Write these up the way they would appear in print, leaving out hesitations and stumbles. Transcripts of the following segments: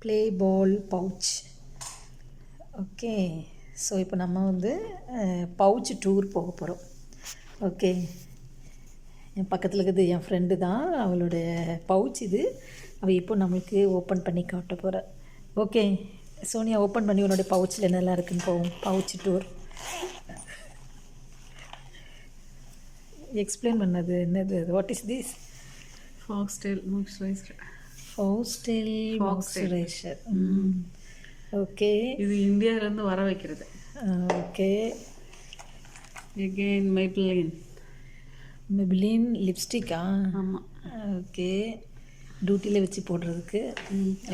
Play பால் pouch. Okay, so இப்போ நம்ம வந்து பவுச் டூர் போக போகிறோம். ஓகே, என் பக்கத்தில் இருக்கிறது என் ஃப்ரெண்டு தான், அவளுடைய பவுச் இது. அவள் இப்போ நம்மளுக்கு ஓப்பன் பண்ணி காட்ட போகிறா. ஓகே சோனியா, ஓப்பன் பண்ணி உன்னோடைய பவுச்சில் என்னெல்லாம் இருக்குன்னு போவோம். பவுச் டூர் எக்ஸ்பிளைன் பண்ணது என்னது? What is this? Foxtail moisturizer. Foxtail moisturizer. Okay, இது இந்தியாவிலேருந்து வர வைக்கிறது. ஓகே, எகெயின் மெபிலின் லிப்ஸ்டிக்கா? ஆமாம். ஓகே, டியூட்டியில் வச்சு போடுறதுக்கு.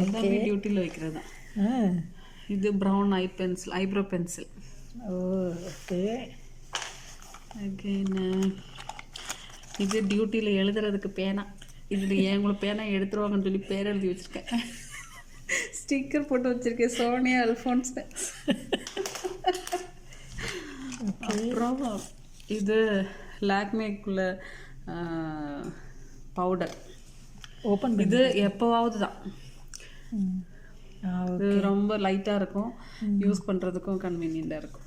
எல்லாமே டியூட்டியில் வைக்கிறது தான். இது brown eyebrow pencil. Okay, again இது டியூட்டியில் எழுதுறதுக்கு பேனா. இதில் எங்களை பேனா எடுத்துருவாங்கன்னு சொல்லி பேர் எழுதி வச்சுருக்கேன். ஸ்டிக்கர் போட்டு வச்சுருக்கேன், சோனியா அல்ஃபோன்ஸ். அப்புறம் இது லாக்மேக்குள்ள பவுடர். ஓப்பன் இது எப்போவாவது தான். இது ரொம்ப லைட்டாக இருக்கும், யூஸ் பண்ணுறதுக்கும் கன்வீனியண்ட்டாக இருக்கும்.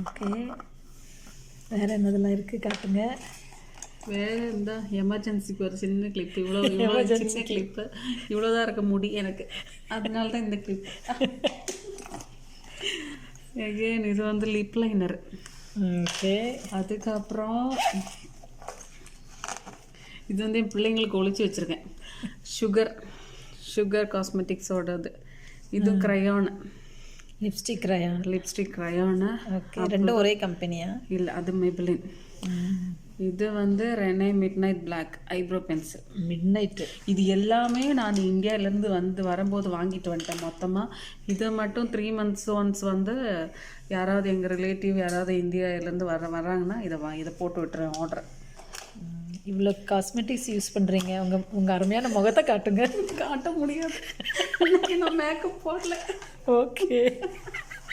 ஓகே, வேறு என்னதெல்லாம் இருக்குது காட்டுங்க. வேறு இந்த எமர்ஜென்சிக்கு ஒரு சின்ன கிளிப்பு. இவ்வளோ சின்ன கிளிப்பு, இவ்வளோதான் இருக்க முடி எனக்கு, அதனால தான் இந்த கிளிப். எகெயின் இது வந்து லிப் லைனர். ஓகே, அதுக்கப்புறம் இது வந்து என் பிள்ளைங்களுக்கு ஒழிச்சு வச்சுருக்கேன். சுகர் காஸ்மெட்டிக்ஸோடது. இது க்ரையானு, லிப்ஸ்டிக் க்ரையானு. ஓகே, ரெண்டும் ஒரே கம்பெனியா? இல்லை, அது மெபிலின். இது வந்து Renee midnight black eyebrow pencil. Midnight. இது எல்லாமே நான் இந்தியாவிலேருந்து வரும்போது வாங்கிட்டு வந்துட்டேன் மொத்தமாக. இதை மட்டும் 3 months ஒன்ஸ் வந்து யாராவது எங்கள் ரிலேட்டிவ் யாராவது இந்தியாவிலேருந்து வராங்கன்னா இதை போட்டு விட்டுறேன் ஆர்டர். இவ்வளோ காஸ்மெட்டிக்ஸ் யூஸ் பண்ணுறீங்க, உங்கள் அருமையான முகத்தை காட்டுங்க. காட்ட முடியாது, நான் மேக்கப் போடல. ஓகே.